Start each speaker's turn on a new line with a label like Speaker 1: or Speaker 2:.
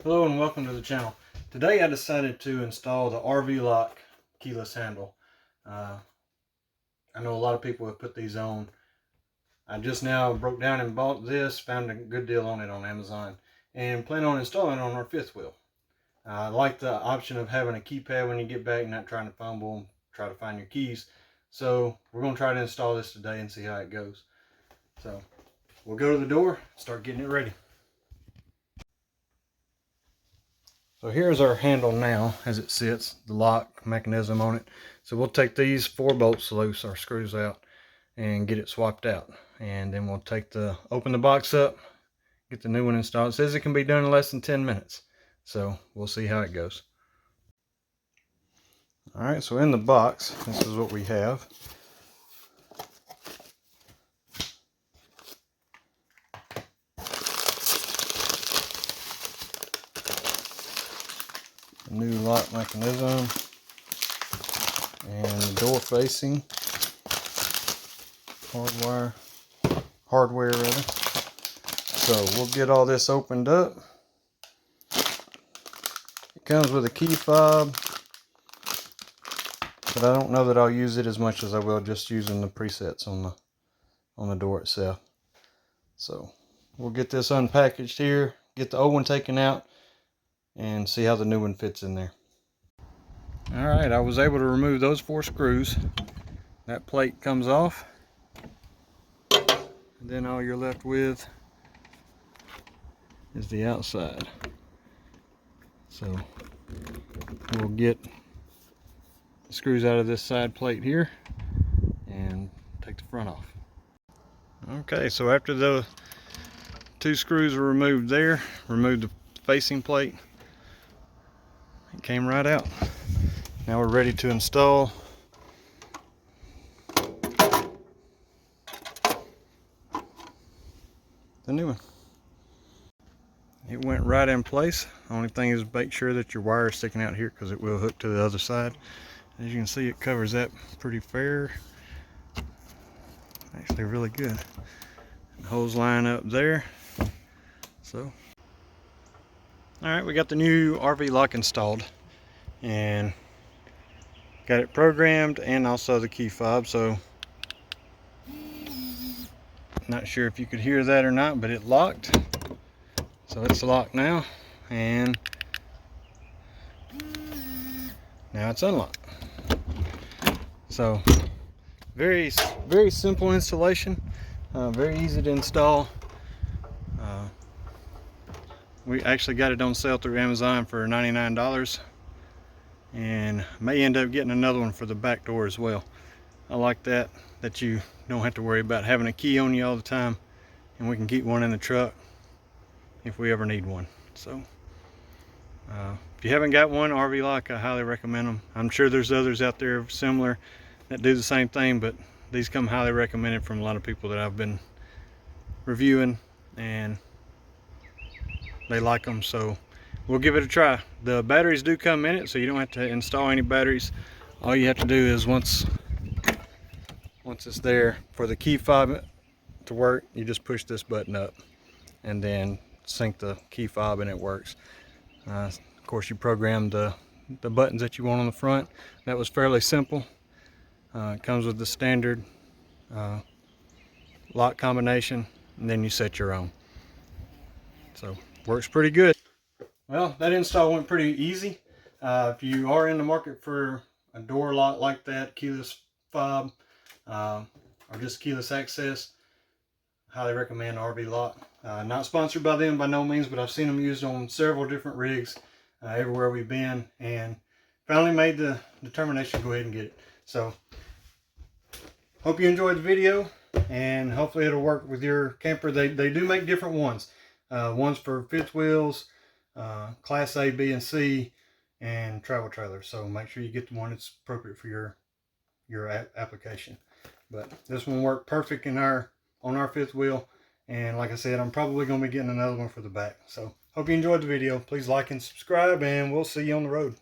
Speaker 1: Hello and welcome to the channel. Today I decided to install the RVLock keyless handle. I know a lot of people have put these on. I just now broke down and bought this, found a good deal on it on Amazon, and plan on installing it on our fifth wheel. I like the option of having a keypad when you get back, not trying to fumble and try to find your keys. So we're going to try to install this today and see how it goes. So we'll go to the door, start getting it ready. So here's our handle now as it sits, the lock mechanism on it. So we'll take these 4 bolts loose, our screws out, and get it swapped out. And then we'll open the box up, get the new one installed. It says it can be done in less than 10 minutes. So we'll see how it goes. Alright, so in the box, this is what we have. New lock mechanism and the door facing hardware rather. So we'll get all this opened up. It comes with a key fob, but I don't know that I'll use it as much as I will just using the presets on the door itself. So we'll get this unpackaged here, get the old one taken out, and see how the new one fits in there. Alright, I was able to remove those 4 screws. That plate comes off, and then all you're left with is the outside. So we'll get the screws out of this side plate here and take the front off. Okay, so after the 2 screws are removed there, remove the facing plate. It came right out. Now we're ready to install the new one. It went right in place. Only thing is make sure that your wire is sticking out here because it will hook to the other side. As you can see, it covers that pretty fair. Actually really good. The hose line up there. So alright, we got the new RVLock installed and got it programmed and also the key fob. So not sure if you could hear that or not, but it locked. So it's locked now, and now it's unlocked. So very simple installation, very easy to install. We actually got it on sale through Amazon for $99, and may end up getting another one for the back door as well. I like that you don't have to worry about having a key on you all the time, and we can keep one in the truck if we ever need one. So if you haven't got one, RVLock, I highly recommend them. I'm sure there's others out there similar that do the same thing, but these come highly recommended from a lot of people that I've been reviewing, and they like them. So we'll give it a try. The batteries do come in it, so you don't have to install any batteries. All you have to do is once it's there, for the key fob to work, you just push this button up and then sync the key fob and it works. Of course, you program the buttons that you want on the front. That was fairly simple. It comes with the standard lock combination, and then you set your own. So works pretty good. Well, that install went pretty easy. If you are in the market for a door lock like that, keyless fob, or just keyless access, highly recommend RVLock. Not sponsored by them by no means, but I've seen them used on several different rigs everywhere we've been, and finally made the determination to go ahead and get it. So hope you enjoyed the video, and hopefully it'll work with your camper. They do make different ones. Ones for fifth wheels, class A, B, and C, and travel trailers. So make sure you get the one that's appropriate for your application. But this one worked perfect on our fifth wheel, and like I said, I'm probably going to be getting another one for the back. So hope you enjoyed the video. Please like and subscribe, and we'll see you on the road.